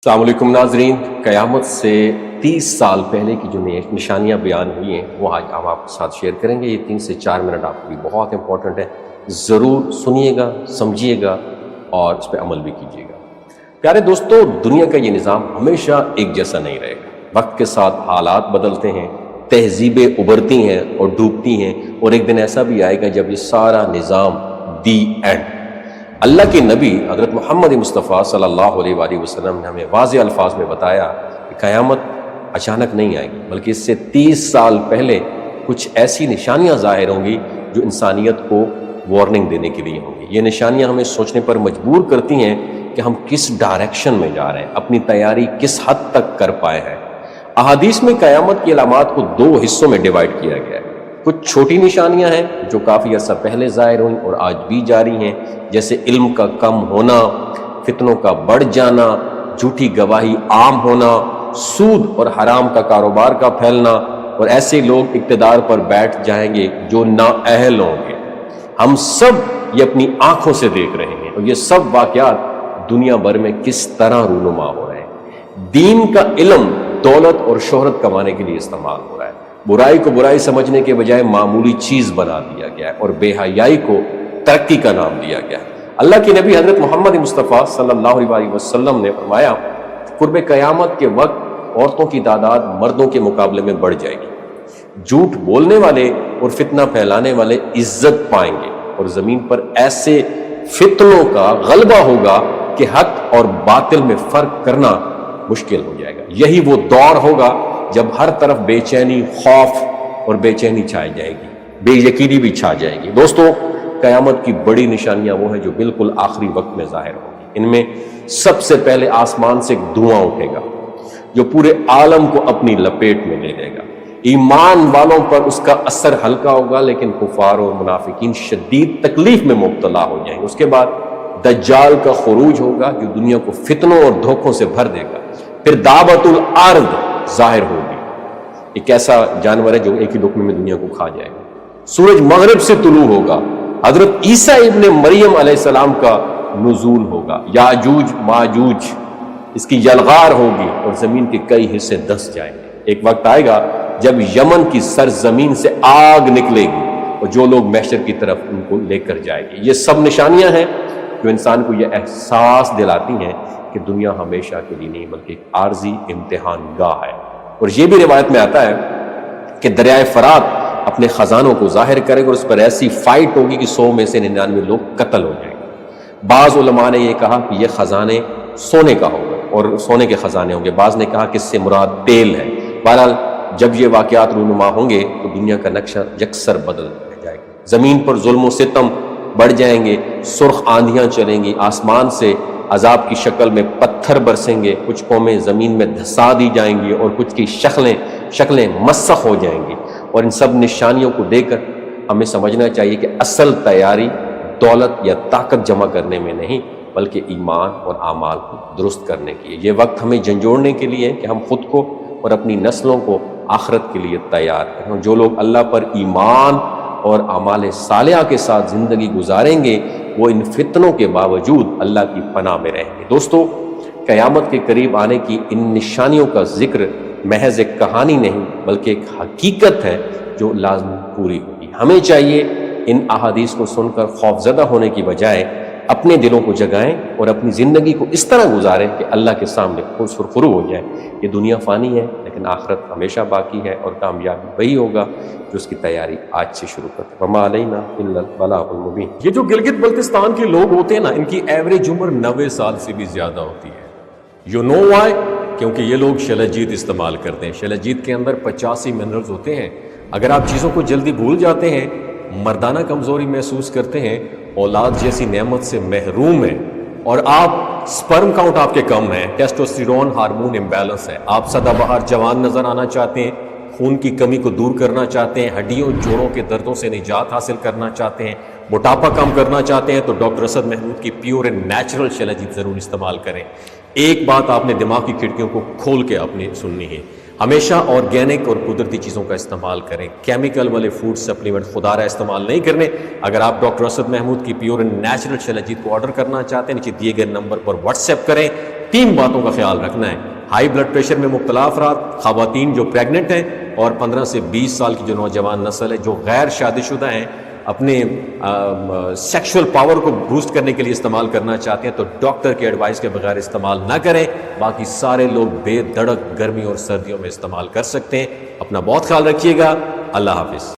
السلام علیکم ناظرین، قیامت سے 30 سال پہلے کی جو نشانیاں بیان ہوئی ہیں وہ آج ہم آپ کے ساتھ شیئر کریں گے۔ یہ 3 سے 4 منٹ آپ کے لیے بہت امپورٹنٹ ہے، ضرور سنیے گا، سمجھیے گا اور اس پہ عمل بھی کیجیے گا۔ پیارے دوستو، دنیا کا یہ نظام ہمیشہ ایک جیسا نہیں رہے گا۔ وقت کے ساتھ حالات بدلتے ہیں، تہذیبیں ابھرتی ہیں اور ڈوبتی ہیں، اور ایک دن ایسا بھی آئے گا جب یہ سارا نظام دی اینڈ۔ اللہ کے نبی حضرت محمد مصطفیٰ صلی اللہ علیہ وآلہ وسلم نے ہمیں واضح الفاظ میں بتایا کہ قیامت اچانک نہیں آئے گی، بلکہ اس سے 30 سال پہلے کچھ ایسی نشانیاں ظاہر ہوں گی جو انسانیت کو وارننگ دینے کے لیے ہوں گی۔ یہ نشانیاں ہمیں سوچنے پر مجبور کرتی ہیں کہ ہم کس ڈائریکشن میں جا رہے ہیں، اپنی تیاری کس حد تک کر پائے ہیں۔ احادیث میں قیامت کی علامات کو 2 حصوں میں ڈیوائیڈ کیا گیا ہے۔ کچھ چھوٹی نشانیاں ہیں جو کافی عرصہ پہلے ظاہر ہوئیں اور آج بھی جاری ہیں، جیسے علم کا کم ہونا، فتنوں کا بڑھ جانا، جھوٹی گواہی عام ہونا، سود اور حرام کا کاروبار کا پھیلنا، اور ایسے لوگ اقتدار پر بیٹھ جائیں گے جو نااہل ہوں گے۔ ہم سب یہ اپنی آنکھوں سے دیکھ رہے ہیں، اور یہ سب واقعات دنیا بھر میں کس طرح رونما ہو رہے ہیں۔ دین کا علم دولت اور شہرت کمانے کے لیے استعمال ہو رہا ہے۔ برائی کو برائی سمجھنے کے بجائے معمولی چیز بنا دیا گیا ہے، اور بے حیائی کو ترقی کا نام دیا گیا ہے۔ اللہ کے نبی حضرت محمد مصطفیٰ صلی اللہ علیہ وسلم نے فرمایا، قرب قیامت کے وقت عورتوں کی تعداد مردوں کے مقابلے میں بڑھ جائے گی، جھوٹ بولنے والے اور فتنہ پھیلانے والے عزت پائیں گے، اور زمین پر ایسے فتنوں کا غلبہ ہوگا کہ حق اور باطل میں فرق کرنا مشکل ہو جائے گا۔ یہی وہ دور ہوگا جب ہر طرف بے چینی، خوف اور بے چینی چھائی جائے گی، بے یقینی بھی چھا جائے گی۔ دوستو، قیامت کی بڑی نشانیاں وہ ہیں جو بالکل آخری وقت میں ظاہر ہوں گی۔ ان میں سب سے پہلے آسمان سے ایک دھواں اٹھے گا جو پورے عالم کو اپنی لپیٹ میں لے لے گا۔ ایمان والوں پر اس کا اثر ہلکا ہوگا، لیکن کفار اور منافقین شدید تکلیف میں مبتلا ہو جائیں گے۔ اس کے بعد دجال کا خروج ہوگا جو دنیا کو فتنوں اور دھوکوں سے بھر دے گا۔ پھر دعوت الارض ظاہر ہوگی، ایک ایسا جانور ہے جو ایک ہی لقمے میں دنیا کو کھا جائے گا۔ سورج مغرب سے طلوع ہوگا، حضرت عیسیٰ ابن مریم علیہ السلام کا نزول ہوگا، یاجوج ماجوج اس کی یلغار ہوگی، اور زمین کے کئی حصے دس جائیں گے۔ ایک وقت آئے گا جب یمن کی سرزمین سے آگ نکلے گی، اور جو لوگ محشر کی طرف ان کو لے کر جائے گی۔ یہ سب نشانیاں ہیں جو انسان کو یہ احساس دلاتی ہیں کہ دنیا ہمیشہ کے لیے نہیں بلکہ ایک عارضی امتحان گاہ ہے۔ اور یہ بھی روایت میں آتا ہے کہ دریائے فرات اپنے خزانوں کو ظاہر کرے گا، اور اس پر ایسی فائٹ ہوگی کہ 100 میں سے 99 لوگ قتل ہو جائیں گے۔ بعض علماء نے یہ کہا کہ یہ خزانے سونے کا ہوگا اور سونے کے خزانے ہوں گے، بعض نے کہا کہ اس سے مراد تیل ہے۔ بہرحال جب یہ واقعات رونما ہوں گے تو دنیا کا نقشہ یکسر بدل جائے گا۔ زمین پر ظلم و ستم بڑھ جائیں گے، سرخ آندھیاں چلیں گی، آسمان سے عذاب کی شکل میں پتھر برسیں گے، کچھ قومیں زمین میں دھسا دی جائیں گی، اور کچھ کی شکلیں مسخ ہو جائیں گی۔ اور ان سب نشانیوں کو دیکھ کر ہمیں سمجھنا چاہیے کہ اصل تیاری دولت یا طاقت جمع کرنے میں نہیں بلکہ ایمان اور اعمال کو درست کرنے کی ہے۔ یہ وقت ہمیں جھنجھوڑنے کے لیے ہے کہ ہم خود کو اور اپنی نسلوں کو آخرت کے لیے تیار کریں۔ جو لوگ اللہ پر ایمان اور اعمال صالحہ کے ساتھ زندگی گزاریں گے وہ ان فتنوں کے باوجود اللہ کی پناہ میں رہیں گے۔ دوستو، قیامت کے قریب آنے کی ان نشانیوں کا ذکر محض ایک کہانی نہیں بلکہ ایک حقیقت ہے جو لازمی پوری ہوگی۔ ہمیں چاہیے ان احادیث کو سن کر خوفزدہ ہونے کی بجائے اپنے دلوں کو جگائیں اور اپنی زندگی کو اس طرح گزاریں کہ اللہ کے سامنے سرخرو ہو جائیں۔ یہ دنیا فانی ہے لیکن آخرت ہمیشہ باقی ہے، اور کامیابی وہی ہوگا جو اس کی تیاری آج سے شروع کرتے ہیں۔ وما علینا الا البلاغ المبین۔ یہ جو گلگت بلتستان کے لوگ ہوتے ہیں نا، ان کی ایوریج عمر 90 سال سے بھی زیادہ ہوتی ہے۔ You know why? کیونکہ یہ لوگ شلجیت استعمال کرتے ہیں۔ شلجیت کے اندر 85 منرلز ہوتے ہیں۔ اگر آپ چیزوں کو جلدی بھول جاتے ہیں، مردانہ کمزوری محسوس کرتے ہیں، اولاد جیسی نعمت سے محروم ہیں، اور آپ سپرم کاؤنٹ آپ کے کم ہیں، ٹیسٹوسٹیرون ہارمون امبیلنس ہے، آپ سدا بہار جوان نظر آنا چاہتے ہیں، خون کی کمی کو دور کرنا چاہتے ہیں، ہڈیوں جوڑوں کے دردوں سے نجات حاصل کرنا چاہتے ہیں، موٹاپا کم کرنا چاہتے ہیں، تو ڈاکٹر اسد محمود کی پیور اینڈ نیچرل شلجیت ضرور استعمال کریں۔ ایک بات آپ نے دماغ کی کھڑکیوں کو کھول کے اپنی سننی ہے، ہمیشہ آرگینک اور قدرتی چیزوں کا استعمال کریں۔ کیمیکل والے فوڈ سپلیمنٹ خدا رہا استعمال نہیں کرنے۔ اگر آپ ڈاکٹر اسد محمود کی پیور اینڈ نیچرل شلجیت کو آرڈر کرنا چاہتے ہیں، نیچے دیے گئے نمبر پر واٹس ایپ کریں، 3 باتوں کا خیال رکھنا ہے. ہائی بلڈ پریشر میں مبتلا افراد، خواتین جو پریگننٹ ہیں، اور 15 سے 20 سال کی جو نوجوان نسل ہے جو غیر شادی شدہ ہیں، اپنے سیکشول پاور کو بوسٹ کرنے کے لیے استعمال کرنا چاہتے ہیں تو ڈاکٹر کے ایڈوائس کے بغیر استعمال نہ کریں. باقی سارے لوگ بے دھڑک گرمی اور سردیوں میں استعمال کر سکتے ہیں. اپنا بہت خیال رکھیے گا. اللہ حافظ.